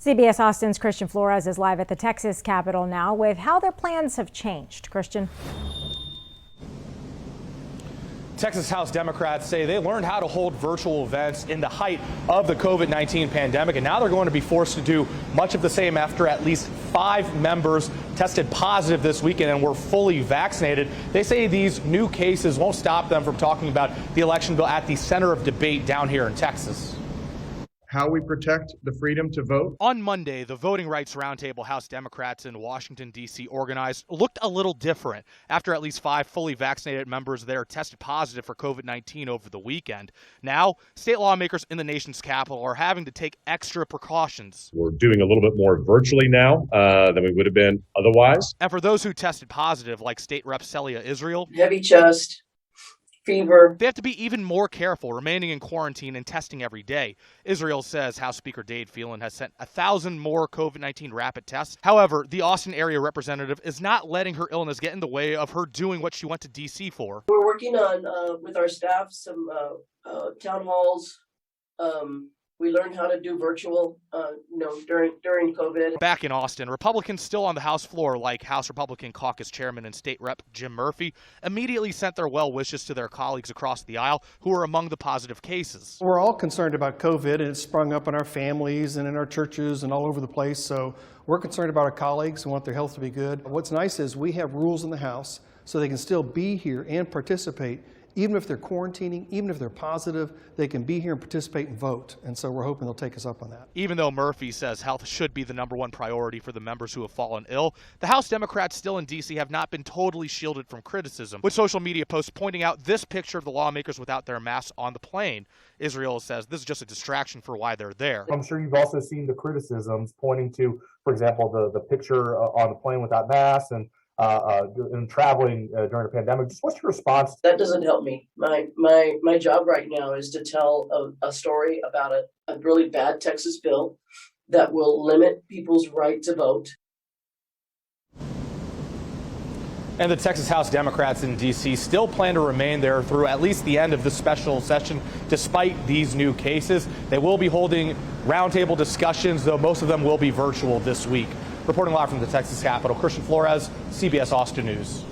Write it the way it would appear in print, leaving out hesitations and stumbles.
CBS Austin's Christian Flores is live at the Texas Capitol now with how their plans have changed. Christian. Texas House Democrats say they learned how to hold virtual events in the height of the COVID-19 pandemic, and now they're going to be forced to do much of the same after at least 5 members tested positive this weekend and were fully vaccinated. They say these new cases won't stop them from talking about the election bill at the center of debate down here in Texas. How we protect the freedom to vote. On Monday, the Voting Rights Roundtable House Democrats in Washington, D.C. organized looked a little different after at least 5 fully vaccinated members there tested positive for COVID-19 over the weekend. Now, state lawmakers in the nation's capital are having to take extra precautions. We're doing a little bit more virtually now than we would have been otherwise. And for those who tested positive, like State Rep Celia Israel, heavy chest, fever. They have to be even more careful, remaining in quarantine and testing every day. Israel says House Speaker Dade Phelan has sent 1,000 more COVID-19 rapid tests. However, the Austin area representative is not letting her illness get in the way of her doing what she went to D.C. for. We're working on, with our staff, some town halls. We learned how to do virtual, during COVID. Back in Austin, Republicans still on the House floor, like House Republican Caucus Chairman and State Rep Jim Murphy, immediately sent their well wishes to their colleagues across the aisle who are among the positive cases. We're all concerned about COVID, and it's sprung up in our families and in our churches and all over the place. So we're concerned about our colleagues and want their health to be good. What's nice is we have rules in the House so they can still be here and participate. Even if they're quarantining, even if they're positive, they can be here and participate and vote. And so we're hoping they'll take us up on that. Even though Murphy says health should be the #1 priority for the members who have fallen ill, the House Democrats still in D.C. have not been totally shielded from criticism, with social media posts pointing out this picture of the lawmakers without their masks on the plane. Israel says this is just a distraction for why they're there. I'm sure you've also seen the criticisms pointing to, for example, the picture on the plane without masks and traveling during the pandemic. Just what's your response? That doesn't help me. My job right now is to tell a story about a really bad Texas bill that will limit people's right to vote. And the Texas House Democrats in D.C. still plan to remain there through at least the end of the special session, despite these new cases. They will be holding roundtable discussions, though most of them will be virtual this week. Reporting live from the Texas Capitol, Christian Flores, CBS Austin News.